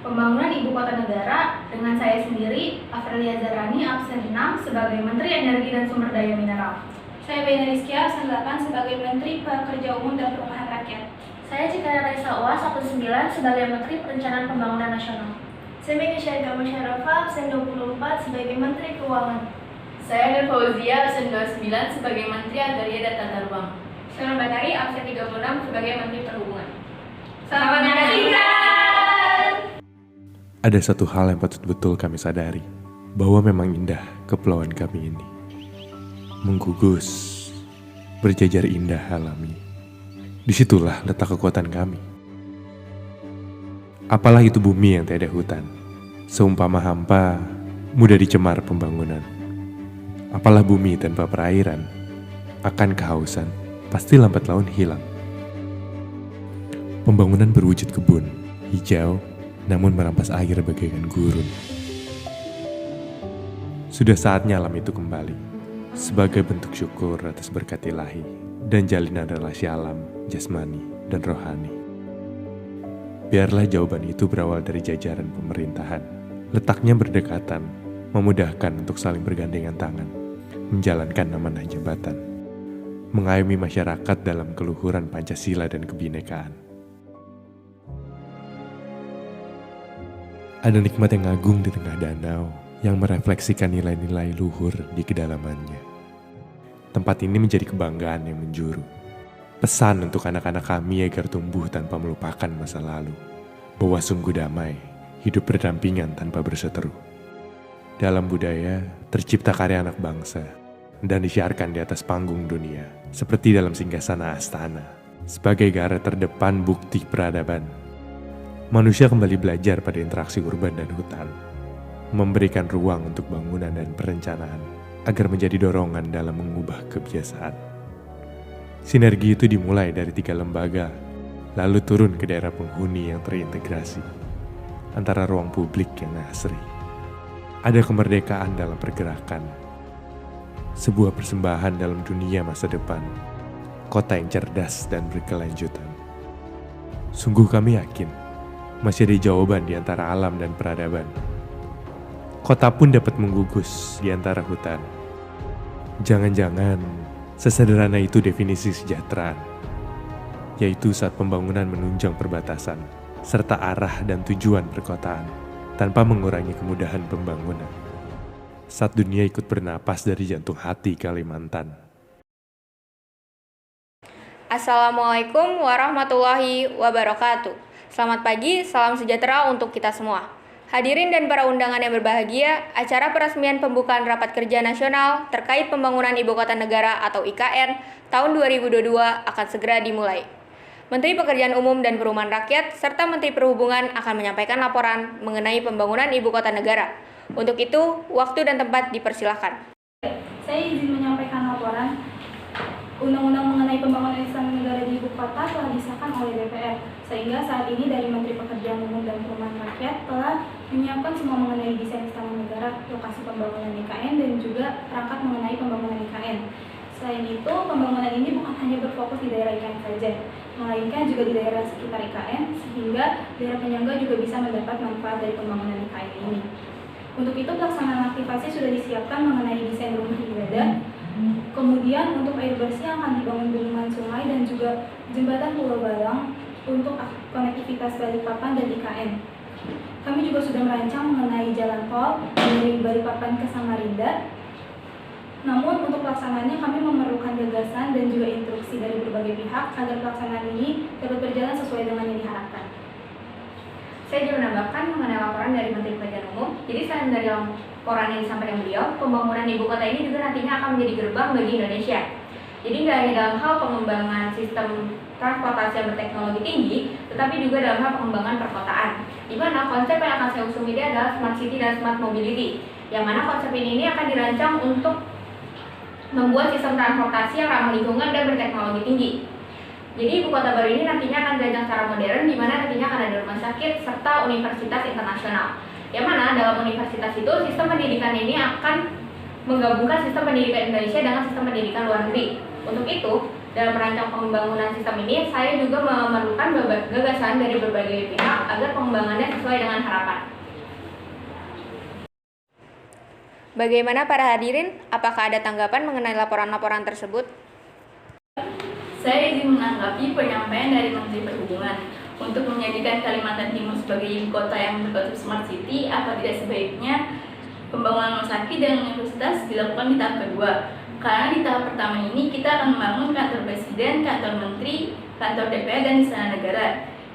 Pembangunan Ibu Kota Negara dengan saya sendiri, Afrelia Zarani, absen 6 sebagai Menteri Energi dan Sumber Daya Mineral. Saya Bena Rizkia, absen 8 sebagai Menteri Pekerja Umum dan Perumahan Rakyat. Saya Cikara Raisa Uas, absen 9 sebagai Menteri Perencanaan Pembangunan Nasional. Saya Mega Syarika Musyarofa, absen 24 sebagai Menteri Keuangan. Saya Nur Fauzia, absen 29 sebagai Menteri Agraria dan Tata Ruang. Saya Batari, absen 36 sebagai Menteri Perhubungan. Selamat menyaksikan! Ada satu hal yang patut betul kami sadari, bahwa memang indah kepulauan kami ini. Menggugus, berjajar indah alami. Disitulah letak kekuatan kami. Apalah itu bumi yang tiada hutan, seumpama hampa, mudah dicemar pembangunan. Apalah bumi tanpa perairan, akan kehausan, pasti lambat laun hilang. Pembangunan berwujud kebun, hijau, namun merampas air bagaikan gurun. Sudah saatnya alam itu kembali, sebagai bentuk syukur atas berkat ilahi dan jalinan relasi alam, jasmani, dan rohani. Biarlah jawaban itu berawal dari jajaran pemerintahan. Letaknya berdekatan, memudahkan untuk saling bergandengan tangan, menjalankan amanah jabatan, mengayomi masyarakat dalam keluhuran Pancasila dan kebinekaan. Ada nikmat yang agung di tengah danau yang merefleksikan nilai-nilai luhur di kedalamannya. Tempat ini menjadi kebanggaan yang menjuru. Pesan untuk anak-anak kami agar tumbuh tanpa melupakan masa lalu. Bahwa sungguh damai, hidup berdampingan tanpa berseteru. Dalam budaya, tercipta karya anak bangsa dan disiarkan di atas panggung dunia. Seperti dalam singgasana Astana, sebagai garda terdepan bukti peradaban. Manusia kembali belajar pada interaksi urban dan hutan, memberikan ruang untuk bangunan dan perencanaan agar menjadi dorongan dalam mengubah kebiasaan. Sinergi itu dimulai dari 3 lembaga, lalu turun ke daerah penghuni yang terintegrasi, antara ruang publik yang asri. Ada kemerdekaan dalam pergerakan, sebuah persembahan dalam dunia masa depan, kota yang cerdas dan berkelanjutan. Sungguh kami yakin, masih ada jawaban di antara alam dan peradaban. Kota pun dapat menggugus di antara hutan. Jangan-jangan sesederhana itu definisi kesejahteraan, yaitu saat pembangunan menunjang perbatasan, serta arah dan tujuan perkotaan, tanpa mengurangi kemudahan pembangunan. Saat dunia ikut bernapas dari jantung hati Kalimantan. Assalamualaikum warahmatullahi wabarakatuh. Selamat pagi, salam sejahtera untuk kita semua. Hadirin dan para undangan yang berbahagia, acara peresmian pembukaan Rapat Kerja Nasional terkait Pembangunan Ibu Kota Negara atau IKN tahun 2022 akan segera dimulai. Menteri Pekerjaan Umum dan Perumahan Rakyat serta Menteri Perhubungan akan menyampaikan laporan mengenai pembangunan Ibu Kota Negara. Untuk itu, waktu dan tempat dipersilahkan. Saya izin menyampaikan laporan. Undang-undang mengenai pembangunan istana negara di ibu kota telah disahkan oleh DPR, sehingga saat ini dari Menteri Pekerjaan Umum dan Perumahan Rakyat telah menyiapkan semua mengenai desain istana negara, lokasi pembangunan IKN, dan juga perangkat mengenai pembangunan IKN. Selain itu, pembangunan ini bukan hanya berfokus di daerah IKN saja, melainkan juga di daerah sekitar IKN, sehingga daerah penyangga juga bisa mendapat manfaat dari pembangunan IKN ini. Untuk itu, pelaksanaan aktivasi sudah disiapkan mengenai desain rumah ibadah. Kemudian untuk air bersih yang akan dibangun bendungan sungai dan juga jembatan Pulau Balang untuk konektivitas Balikpapan dan IKN. Kami juga sudah merancang mengenai jalan tol dari Balikpapan ke Samarinda. Namun untuk pelaksanaannya kami memerlukan gagasan dan juga instruksi dari berbagai pihak agar pelaksanaan ini dapat berjalan sesuai dengan yang diharapkan. Saya juga menambahkan mengenai laporan dari Menteri Pekerjaan Umum. Jadi selain dari laporan yang disampaikan beliau, pembangunan ibu kota ini juga nantinya akan menjadi gerbang bagi Indonesia. Jadi nggak hanya dalam hal pengembangan sistem transportasi yang berteknologi tinggi, tetapi juga dalam hal pengembangan perkotaan. Di mana konsep yang akan saya usung ini adalah Smart City dan Smart Mobility, yang mana konsep ini akan dirancang untuk membuat sistem transportasi yang ramah lingkungan dan berteknologi tinggi. Jadi ibu kota baru ini nantinya akan dirancang secara modern, di mana nantinya akan ada rumah sakit serta universitas internasional. Yang mana dalam universitas itu sistem pendidikan ini akan menggabungkan sistem pendidikan Indonesia dengan sistem pendidikan luar negeri. Untuk itu, Dalam merancang pembangunan sistem ini, saya juga memerlukan gagasan dari berbagai pihak agar pengembangannya sesuai dengan harapan. Bagaimana para hadirin? Apakah ada tanggapan mengenai laporan-laporan tersebut? Saya ingin menanggapi penyampaian dari Menteri Perhubungan untuk menjadikan Kalimantan Timur sebagai ibu kota yang berkonsep smart city. Apa tidak sebaiknya pembangunan rumah sakit dan universitas dilakukan di tahap kedua? Karena di tahap pertama ini kita akan membangun kantor presiden, kantor menteri, kantor DPR, dan istana negara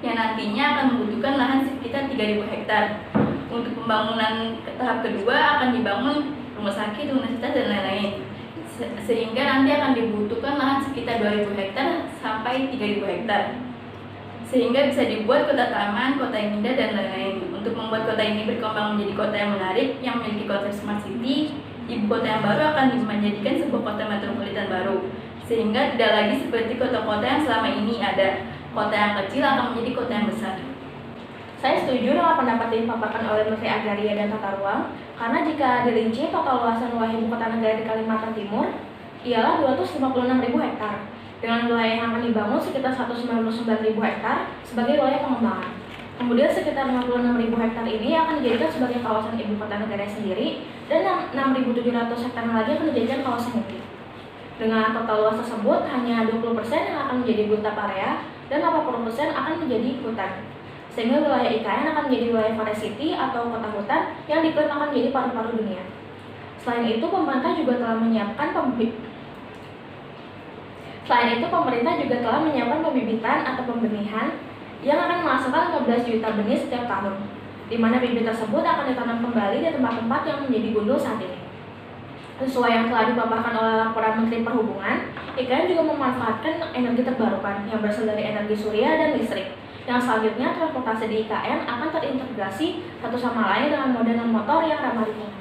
yang nantinya akan membutuhkan lahan sekitar 3.000 hektar. Untuk pembangunan tahap kedua akan dibangun rumah sakit, universitas, dan lain-lain. Sehingga nanti akan dibutuhkan lahan sekitar 2.000 hektar sampai 3.000 hektar. Sehingga bisa dibuat kota taman, kota yang indah, dan lain-lain. Untuk membuat kota ini berkembang menjadi kota yang menarik, yang memiliki konsep smart city, ibu kota yang baru akan menjadikan sebuah kota metropolitan baru. Sehingga tidak lagi seperti kota-kota yang selama ini ada. Kota yang kecil akan menjadi kota yang besar. Saya setuju dengan pendapat yang dipaparkan oleh Menteri Agraria dan Tata Ruang, karena jika dirinci total luasan wilayah ibu kota negara di Kalimantan Timur ialah 256.000 hektar, dengan wilayah yang akan dibangun sekitar 199.000 hektar sebagai wilayah pengembangan. Kemudian sekitar 56.000 hektar ini akan dijadikan sebagai kawasan ibu kota negara sendiri, dan 6.700 hektar lagi akan dijadikan kawasan inti. Dengan total luas tersebut, hanya 20% yang akan menjadi hutan area dan 80% akan menjadi hutan. Sehingga wilayah IKN akan menjadi wilayah forest city atau kota hutan yang diklaim akan menjadi paru-paru dunia. Selain itu, pemerintah juga telah menyiapkan pembibitan atau pembenihan yang akan menghasilkan 15 juta benih setiap tahun, di mana bibit tersebut akan ditanam kembali di tempat-tempat yang menjadi gundul saat ini. Sesuai yang telah dipaparkan oleh laporan Menteri Perhubungan, IKN juga memanfaatkan energi terbarukan yang berasal dari energi surya dan listrik, yang selanjutnya transportasi di IKN akan terintegrasi satu sama lain dengan moda non-motor yang ramah lingkungan.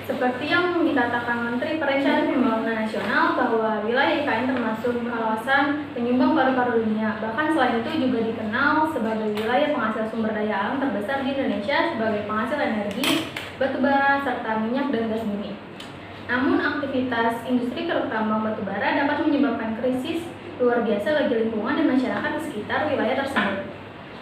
Seperti yang dikatakan Menteri Perencanaan Pembangunan Nasional bahwa wilayah IKN termasuk kawasan penyumbang paru-paru dunia. Bahkan selain itu juga dikenal sebagai wilayah penghasil sumber daya alam terbesar di Indonesia sebagai penghasil energi, batubara, serta minyak dan gas bumi. Namun aktivitas industri terutama batubara dapat menyebabkan krisis luar biasa bagi lingkungan dan masyarakat di sekitar wilayah tersebut.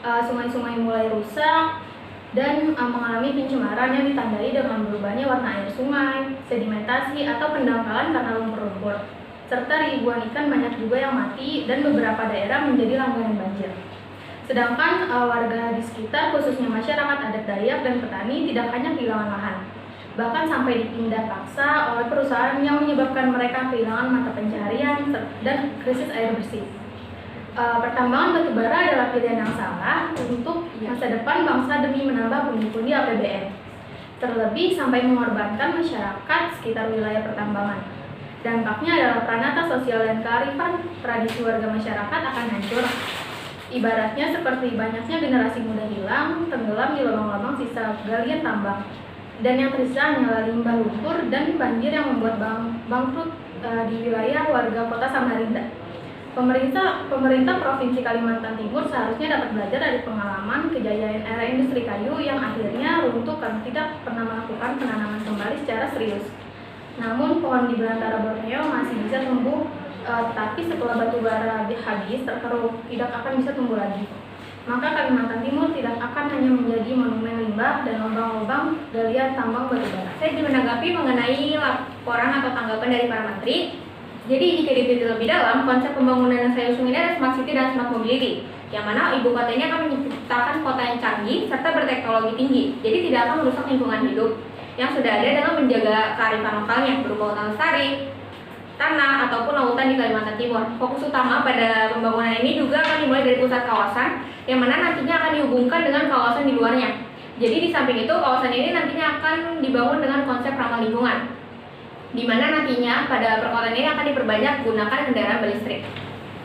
Sungai-sungai mulai rusak dan mengalami pencemaran yang ditandai dengan berubahnya warna air sungai, sedimentasi atau pendangkalan karena lumpur-lumpur, serta ribuan ikan banyak juga yang mati dan beberapa daerah menjadi langganan banjir. Sedangkan warga di sekitar, khususnya masyarakat adat Dayak dan petani, tidak hanya kehilangan lahan, bahkan sampai dipindah paksa oleh perusahaan yang menyebabkan mereka kehilangan mata pencaharian dan krisis air bersih. Pertambangan batubara adalah pilihan yang salah untuk masa depan bangsa demi menambah pundi-pundi APBN. Terlebih sampai mengorbankan masyarakat sekitar wilayah pertambangan. Dampaknya adalah pranata sosial dan kearifan tradisi warga masyarakat akan hancur. Ibaratnya seperti banyaknya generasi muda hilang, tenggelam di lubang-lubang sisa galian tambang. Dan yang tersisa hanyalah limbah lumpur dan banjir yang membuat bangkrut di wilayah warga kota Samarinda. Pemerintah Provinsi Kalimantan Timur seharusnya dapat belajar dari pengalaman kejayaan era industri kayu yang akhirnya runtuh karena tidak pernah melakukan penanaman kembali secara serius. Namun pohon di belantara Borneo masih bisa tumbuh, tapi setelah batubara habis terkeruk tidak akan bisa tumbuh lagi. Maka Kalimantan Timur tidak akan hanya menjadi monumen limbah dan lubang-lubang galian tambang batubara. Saya ingin menanggapi mengenai laporan atau tanggapan dari para menteri. Jadi jika diteliti lebih dalam, konsep pembangunan yang saya usung ini ada smart city dan smart mobility, yang mana ibu kota ini akan menciptakan kota yang canggih serta berteknologi tinggi. Jadi tidak akan merusak lingkungan hidup yang sudah ada dengan menjaga kearifan lokalnya berupa hutan lestari, tanah ataupun lautan di Kalimantan Timur. Fokus utama pada pembangunan ini juga akan dimulai dari pusat kawasan, yang mana nantinya akan dihubungkan dengan kawasan di luarnya. Jadi di samping itu kawasan ini nantinya akan dibangun dengan konsep ramah lingkungan, di mana nantinya pada perkotaan ini akan diperbanyak gunakan kendaraan berlistrik.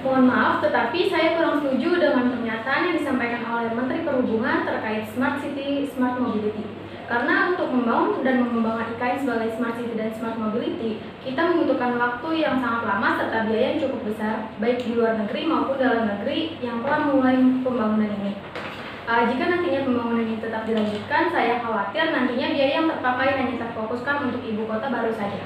Mohon maaf, tetapi saya kurang setuju dengan pernyataan yang disampaikan oleh Menteri Perhubungan terkait Smart City, Smart Mobility. Karena untuk membangun dan mengembangkan IKN sebagai Smart City dan Smart Mobility, kita membutuhkan waktu yang sangat lama serta biaya yang cukup besar, baik di luar negeri maupun dalam negeri yang telah memulai pembangunan ini. Jika nantinya pembangunan ini tetap dilanjutkan, saya khawatir nantinya biaya yang terpakai hanya terfokuskan untuk ibu kota baru saja.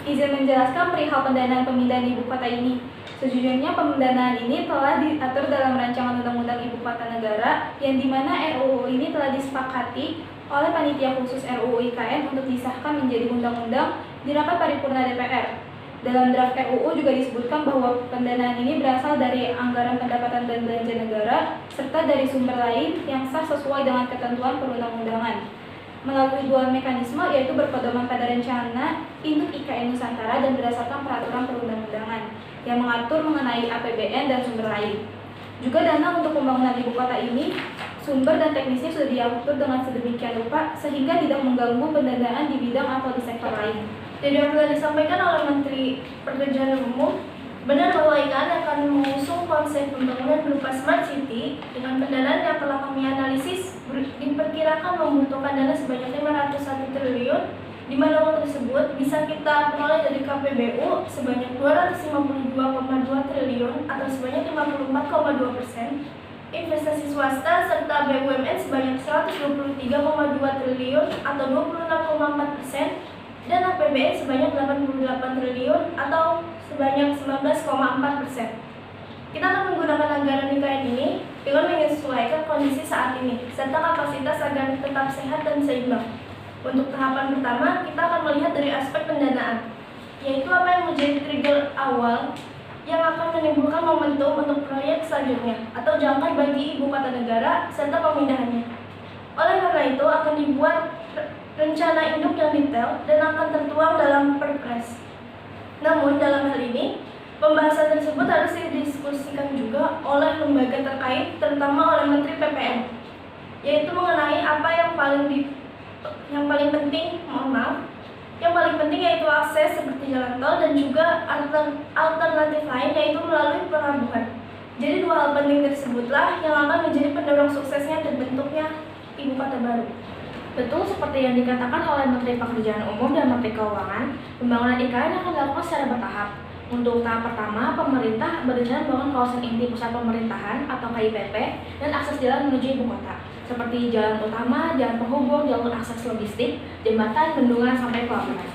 izin menjelaskan perihal pendanaan pemindahan ibu kota ini. Sejujurnya pendanaan ini telah diatur dalam rancangan undang-undang ibu kota negara yang dimana RUU ini telah disepakati oleh panitia khusus RUU IKN untuk disahkan menjadi undang-undang di rapat paripurna DPR. Dalam draft RUU juga disebutkan bahwa pendanaan ini berasal dari anggaran pendapatan dan belanja negara serta dari sumber lain yang sah sesuai dengan ketentuan perundang-undangan melalui dua mekanisme, yaitu berpedoman pada rencana induk IKN Nusantara dan berdasarkan peraturan perundang-undangan yang mengatur mengenai APBN dan sumber lain. Juga dana untuk pembangunan ibu kota ini, sumber dan teknisnya sudah diatur dengan sedemikian rupa sehingga tidak mengganggu pendanaan di bidang atau di sektor lain. Dari yang telah disampaikan oleh Menteri Pekerjaan Umum, benar bahwa IKN akan mengusung konsep pembangunan berupa Smart City dengan pendanaan yang telah kami analisis diperkirakan membutuhkan dana sebanyak 501 triliun, di mana uang tersebut bisa kita peroleh dari KPBU sebanyak 252,2 triliun atau sebanyak 54,2%, investasi swasta serta BUMN sebanyak 123,2 triliun atau 26,4%, dan APBN sebanyak 88 triliun atau sebanyak 19,4%. Kita akan menggunakan anggaran IKN ini dengan menyesuaikan kondisi saat ini, serta kapasitas agar tetap sehat dan seimbang. Untuk tahapan pertama, kita akan melihat dari aspek pendanaan, yaitu apa yang menjadi trigger awal yang akan menimbulkan momentum untuk proyek selanjutnya atau jangkar bagi ibu kota negara serta pemindahannya. Oleh karena itu, akan dibuat rencana induk yang detail dan akan tertuang dalam Perpres. Namun, dalam hal ini, pembahasan tersebut harus didiskusikan juga oleh lembaga terkait, terutama oleh Menteri PPN, yaitu mengenai apa yang paling penting, yang paling penting yaitu akses seperti jalan tol dan juga alternatif lain yaitu melalui pelabuhan. Jadi dua hal penting tersebutlah yang akan menjadi pendorong suksesnya terbentuknya ibu kota baru. Betul seperti yang dikatakan oleh Menteri Pekerjaan Umum dan Menteri Keuangan, pembangunan IKN akan dilakukan secara bertahap. Untuk tahap pertama, pemerintah berencana membangun kawasan inti pusat pemerintahan atau KIPP dan akses jalan menuju ibu kota, seperti jalan utama, jalan penghubung, jalur akses logistik, jembatan, bendungan, sampai pelabuhan.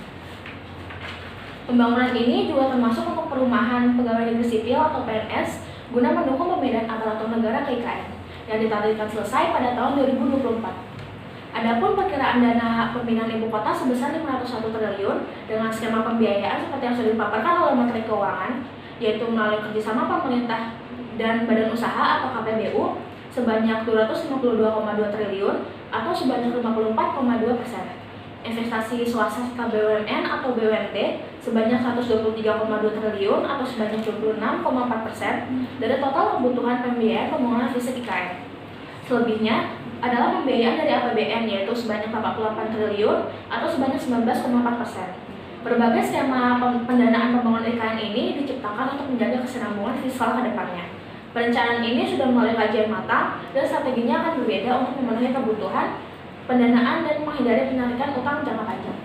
Pembangunan ini juga termasuk untuk perumahan pegawai negeri sipil atau PNS guna mendukung pemindahan aparatur negara ke IKN yang ditargetkan selesai pada tahun 2024. Adapun perkiraan dana pemindahan ibu kota sebesar 501 triliun dengan skema pembiayaan seperti yang sudah dipaparkan oleh Menteri Keuangan, yaitu melalui kerjasama pemerintah dan badan usaha atau KPBU sebanyak 252,2 triliun atau sebanyak 54,2%. Investasi swasta serta BUMN atau BUMD sebanyak 123,2 triliun atau sebanyak 26,4% dari total kebutuhan pembiayaan pembangunan fisik IKN. Selebihnya adalah pembiayaan dari APBN yaitu sebanyak 48 triliun atau sebanyak 19,4%. Berbagai skema pendanaan pembangunan IKN ini diciptakan untuk menjaga kesinambungan fiskal ke depannya. Perencanaan ini sudah melalui kajian matang dan strateginya akan berbeda untuk memenuhi kebutuhan pendanaan dan menghindari penarikan utang jangka panjang.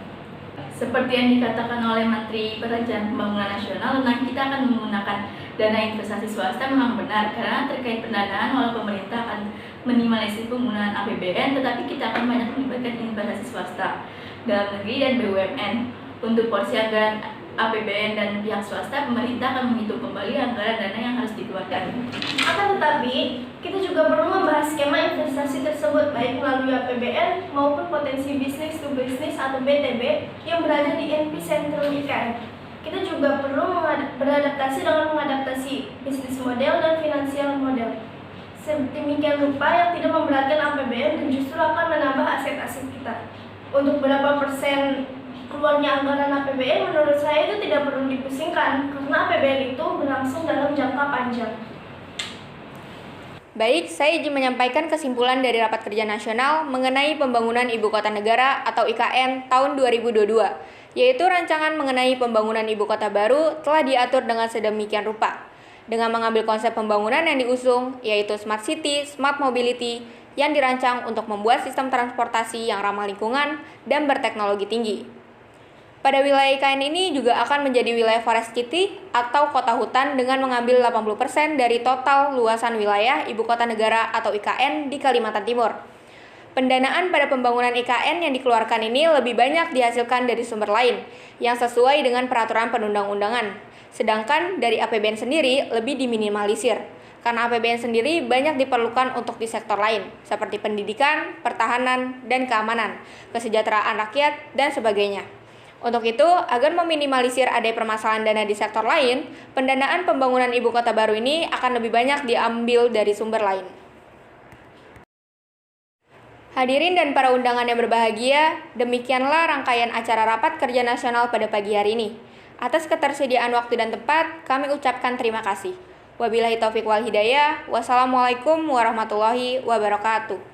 Seperti yang dikatakan oleh Menteri Perencanaan Pembangunan Nasional, tentang kita akan menggunakan dana investasi swasta memang benar karena terkait pendanaan oleh pemerintah akan minimalisir penggunaan APBN, tetapi kita akan banyak melibatkan investasi swasta dalam negeri dan BUMN. Untuk porsi anggaran APBN dan pihak swasta, pemerintah akan menghitung kembali anggaran dana yang harus dikeluarkan. Akan tetapi, kita juga perlu membahas skema investasi tersebut baik melalui APBN maupun potensi bisnis to bisnis atau BTB yang berada di epicentrum IKN. Kita juga perlu beradaptasi dengan mengadaptasi bisnis model dan finansial model. Sedemikian rupa yang tidak memberatkan APBN dan justru akan menambah aset-aset kita. Untuk berapa persen keluarnya anggaran APBN menurut saya itu tidak perlu dipusingkan karena APBN itu berlangsung dalam jangka panjang. Baik, saya izin menyampaikan kesimpulan dari Rapat Kerja Nasional mengenai Pembangunan Ibu Kota Negara atau IKN tahun 2022, yaitu rancangan mengenai pembangunan ibu kota baru telah diatur dengan sedemikian rupa, dengan mengambil konsep pembangunan yang diusung, yaitu Smart City, Smart Mobility, yang dirancang untuk membuat sistem transportasi yang ramah lingkungan dan berteknologi tinggi. Pada wilayah IKN ini juga akan menjadi wilayah Forest City atau kota hutan dengan mengambil 80% dari total luasan wilayah Ibu Kota Negara atau IKN di Kalimantan Timur. Pendanaan pada pembangunan IKN yang dikeluarkan ini lebih banyak dihasilkan dari sumber lain yang sesuai dengan peraturan perundang-undangan. Sedangkan dari APBN sendiri lebih diminimalisir, karena APBN sendiri banyak diperlukan untuk di sektor lain, seperti pendidikan, pertahanan, dan keamanan, kesejahteraan rakyat, dan sebagainya. Untuk itu, agar meminimalisir adanya permasalahan dana di sektor lain, pendanaan pembangunan ibu kota baru ini akan lebih banyak diambil dari sumber lain. Hadirin dan para undangan yang berbahagia, demikianlah rangkaian acara rapat kerja nasional pada pagi hari ini. Atas ketersediaan waktu dan tempat, kami ucapkan terima kasih. Wabillahi taufiq wal hidayah. Wassalamualaikum warahmatullahi wabarakatuh.